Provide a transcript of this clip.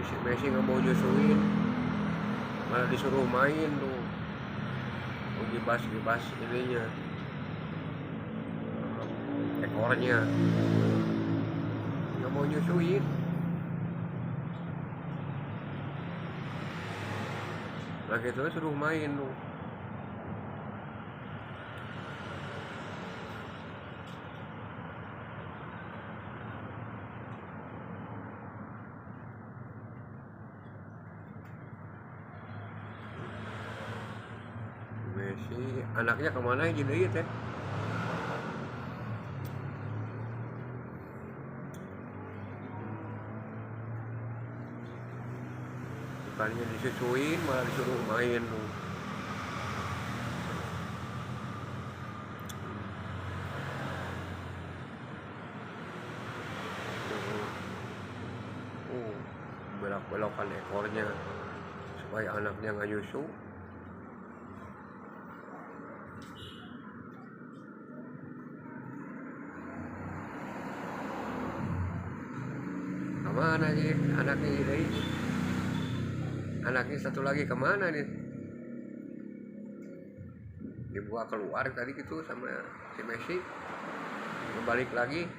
Si Messi nggak mau nyusuin, malah disuruh main tuh. Mau gibas ininya, ekornya, nggak mau nyusuin. Nah gitu suruh main tuh. Messi anaknya kemana aja deh teh? Bukannya disusuin malah disuruh main tuh. Belok-belokan ekornya supaya anaknya nggak nyusu. Kemana sih anaknya ini? Anaknya satu lagi kemana nih? Dibawa keluar tadi gitu sama si Messi, balik lagi.